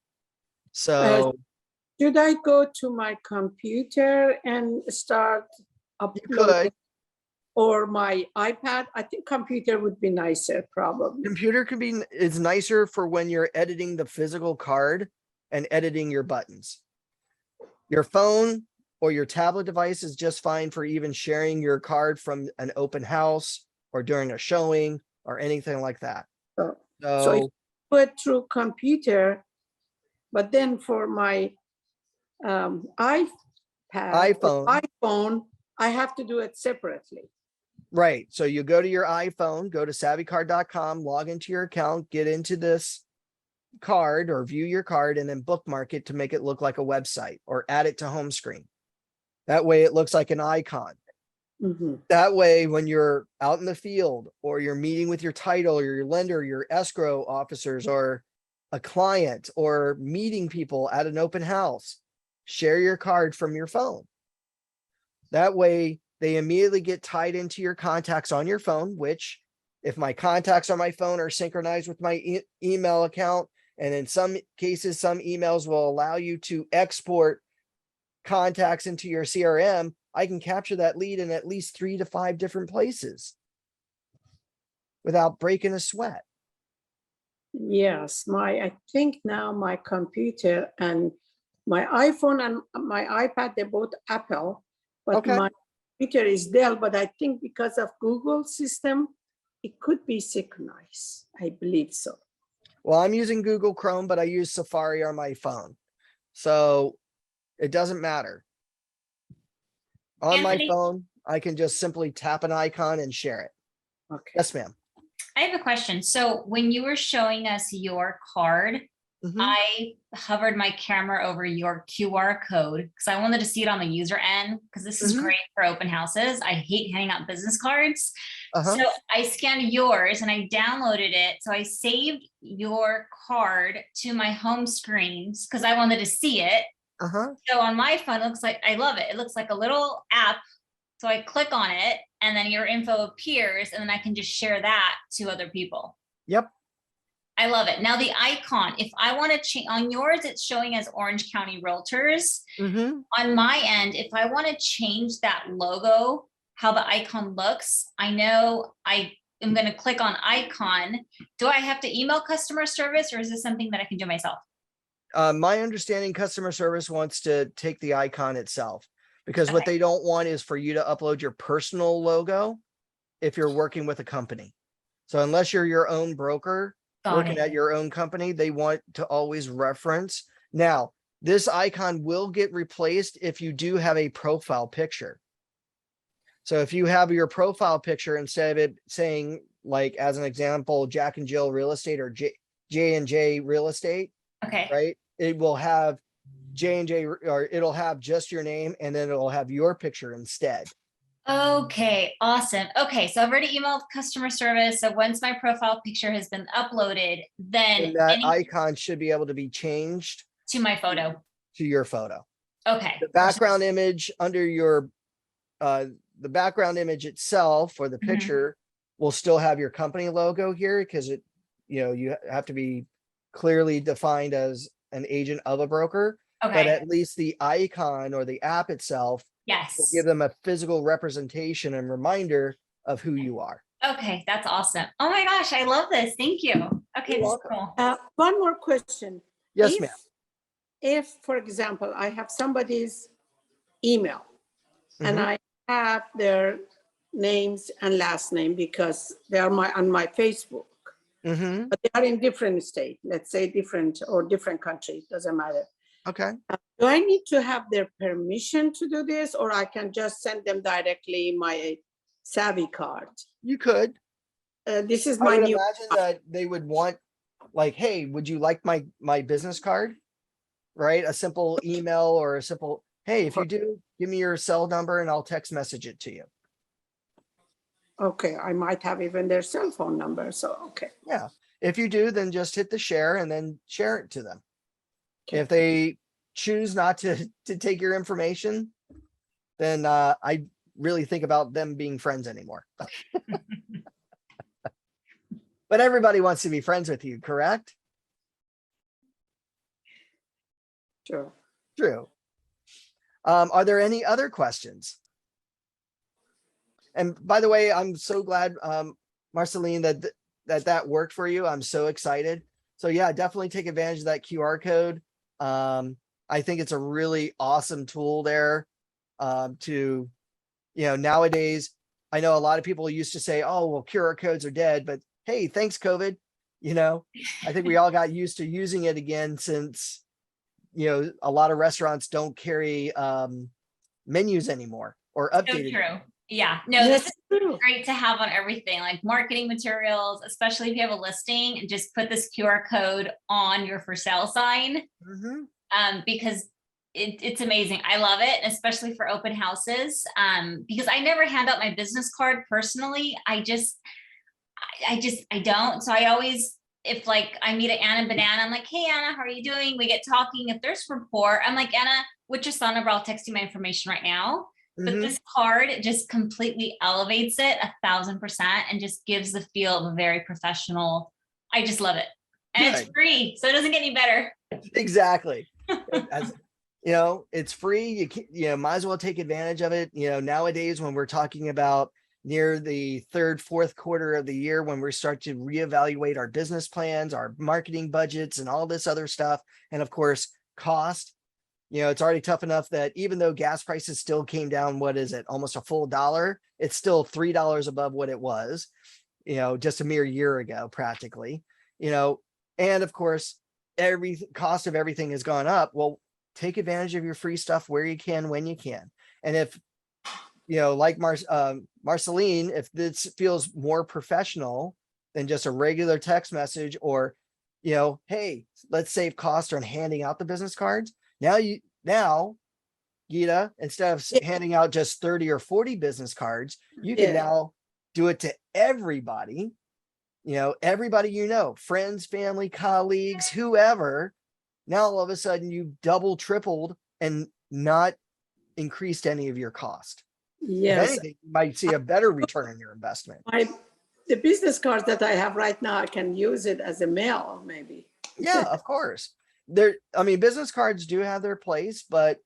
So Should I go to my computer and start you uploading could, or my iPad? I think computer would be nicer, probably. computer is nicer for when you're editing the physical card and editing your buttons. Your phone or your tablet device is just fine for even sharing your card from an open house or during a showing or anything like that. So So if put through computer, but then for my iPad or iPhone, I have to do it separately. right. So you go to your iPhone, go to SavvyCard.com, log into your account, get into this card or view your card, and then bookmark it to make it look like a website or add it to home screen. That way it looks like an icon. Mhm. That way, when you're out in the field or you're meeting with your title or your lender, your escrow officers, or a client, or meeting people at an open house, share your card from your phone. That way they immediately get tied into your contacts on your phone, which if my contacts on my phone are synchronized with my email account, and in some cases, some emails will allow you to export contacts into your CRM, I can capture that lead in at least 3 to 5 different places without breaking a sweat. Yes, I think now my computer and my iPhone and my iPad, they're both Apple, but Okay. my computer is Dell, but I think because of Google system, it could be synchronized. I believe so. Well, I'm using Google Chrome, but I use Safari on my phone. So it doesn't matter. On my Anthony? phone, I can just simply tap an icon and share it. Okay. Yes, ma'am. I have a question. So when you were showing us your card, Mhm. I hovered my camera over your QR code because I wanted to see it on the user end because this is Mhm. great for open houses. I hate handing out business cards. Uh-huh. So I scanned yours and I downloaded it. So I saved your card to my home screens because I wanted to see it. Uh-huh. So on my phone, it looks like, I love it. It looks like a little app. So I click on it and then your info appears and then I can just share that to other people. Yep. I love it. Now the icon, if I want to change on yours, it's showing as Orange County Realtors. Mm-hmm. On my end, if I want to change that logo, how the icon looks, I know I am going to click on icon. Do I have to email customer service or is this something that I can do myself? My understanding, customer service wants to take the icon itself, because what Okay. they don't want is for you to upload your personal logo if you're working with a company. So unless you're your own broker, Got working it. at your own company, they want to always reference. Now, this icon will get replaced if you do have a profile picture. So if you have your profile picture, instead of it saying, like, as an example, Jack and Jill Real Estate or J&J Real Estate, Okay. right? It will have J&J, or it'll have just your name, and then it'll have your picture instead. Okay, awesome. Okay, so I've already emailed customer service. So once my profile picture has been uploaded, then And that any icon should be able to be changed to my photo. to your photo. Okay. The background image under your, the background image itself, or the Mhm. picture, will still have your company logo here, because it, you have to be clearly defined as an agent of a broker. But Okay. at least the icon or the app itself will Yes. give them a physical representation and reminder of who you are. Okay, that's awesome. Oh my gosh, I love this. Thank you. Okay, You're this is welcome. cool. One more question. Yes, ma'am. If, for example, I have somebody's email and Mhm. I have their names and last name because they are on my Facebook, Mhm. but they are in different state, let's say different country, doesn't matter. Okay. Do I need to have their permission to do this, or I can just send them directly my SavvyCard? You could. This is I my would new. imagine that they would want, like, hey, would you like my business card? Right? A simple email, or a simple, hey, if you do, give me your cell number and I'll text message it to you. Okay, I might have even their cell phone number, so, okay. Yeah. If you do, then just hit the share and then share it to them. Okay. If they choose not to take your information, then I really think about them being friends anymore. But everybody wants to be friends with you, correct? Sure. True. Are there any other questions? And by the way, I'm so glad, Marceline, that worked for you. I'm so excited. So yeah, definitely take advantage of that QR code. I think it's a really awesome tool there to, nowadays, I know a lot of people used to say, oh, well, QR codes are dead, but hey, thanks COVID. I think we all got used to using it again since, a lot of restaurants don't carry menus anymore or So updated. true. Yeah, no, this Yes, is true. great to have on everything, like marketing materials, especially if you have a listing, and just put this QR code on your for sale sign. Mhm. Because it's amazing. I love it, especially for open houses. Because I never hand out my business card personally. I don't. So I always, if like I meet Anna Banana, I'm like, hey Anna, how are you doing? We get talking. If there's rapport, I'm like, Anna, what's your phone number? I'll text you my information right now. But Mhm. this card just completely elevates it 1000% and just gives the feel of a very professional. I just love it. And it's Good. free, so it doesn't get any better. Exactly. As it's free. Might as well take advantage of it. Nowadays when we're talking about near the third, fourth quarter of the year, when we start to reevaluate our business plans, our marketing budgets, and all this other stuff, and of course, cost. It's already tough enough that even though gas prices still came down, what is it, almost a full $1, it's still $3 above what it was, just a mere year ago, practically, and of course, every cost of everything has gone up. Well, take advantage of your free stuff where you can, when you can. And if, like Marceline, if this feels more professional than just a regular text message or, hey, let's save cost on handing out the business cards. Now, Gita, instead of handing out just 30 or 40 business cards, you can Yeah. now do it to everybody, everybody, friends, family, colleagues, whoever. Now, all of a sudden you double, tripled and not increased any of your cost. If Yes. anything, you might see a better return on your investment. The business cards that I have right now, I can use it as a mail, maybe. Yeah, of course. Business cards do have their place, but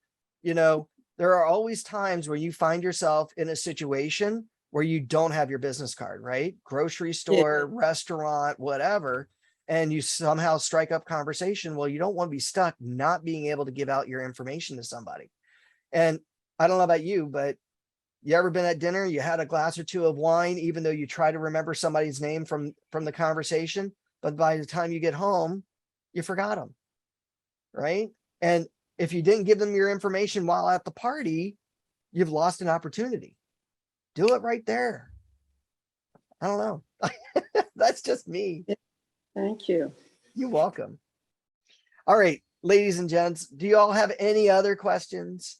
there are always times where you find yourself in a situation where you don't have your business card, right? Grocery store, restaurant, whatever, and you somehow strike up conversation. Well, you don't want to be stuck not being able to give out your information to somebody. And I don't know about you, but you ever been at dinner, you had a glass or two of wine, even though you try to remember somebody's name from the conversation, but by the time you get home, you forgot them, right? And if you didn't give them your information while at the party, you've lost an opportunity. Do it right there. I don't know. That's just me. Thank you. You're welcome. All right, ladies and gents, do you all have any other questions?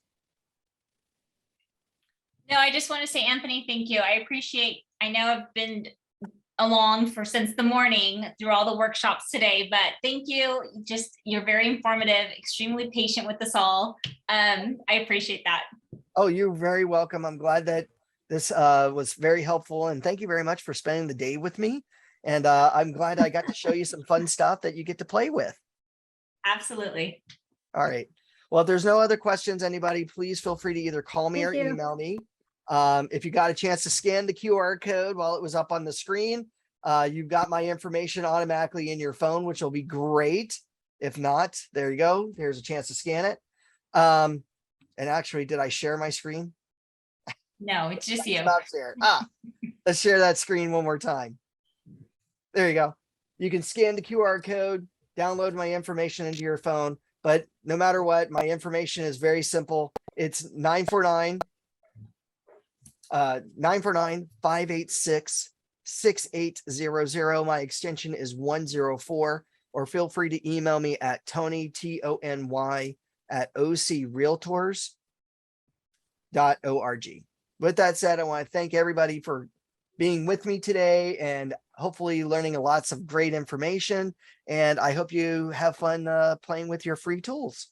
No, I just want to say, Anthony, thank you. I know I've been along since the morning through all the workshops today, but thank you. You're very informative, extremely patient with us all. I appreciate that. Oh, you're very welcome. I'm glad that this was very helpful, and thank you very much for spending the day with me. And I'm glad I got to show you some fun stuff that you get to play with. Absolutely. All right. Well, if there's no other questions, anybody, please feel free to either call me or Thank you. email me. If you got a chance to scan the QR code while it was up on the screen, you've got my information automatically in your phone, which will be great. If not, there you go. There's a chance to scan it. And actually, did I share my screen? No, it's just you. About there. Let's share that screen one more time. There you go. You can scan the QR code, download my information into your phone, but no matter what, my information is very simple. It's 949-586-6800. My extension is 104, or feel free to email me at Tony, TONY @ocrealtors.org. With that said, I want to thank everybody for being with me today and hopefully learning lots of great information. And I hope you have fun playing with your free tools.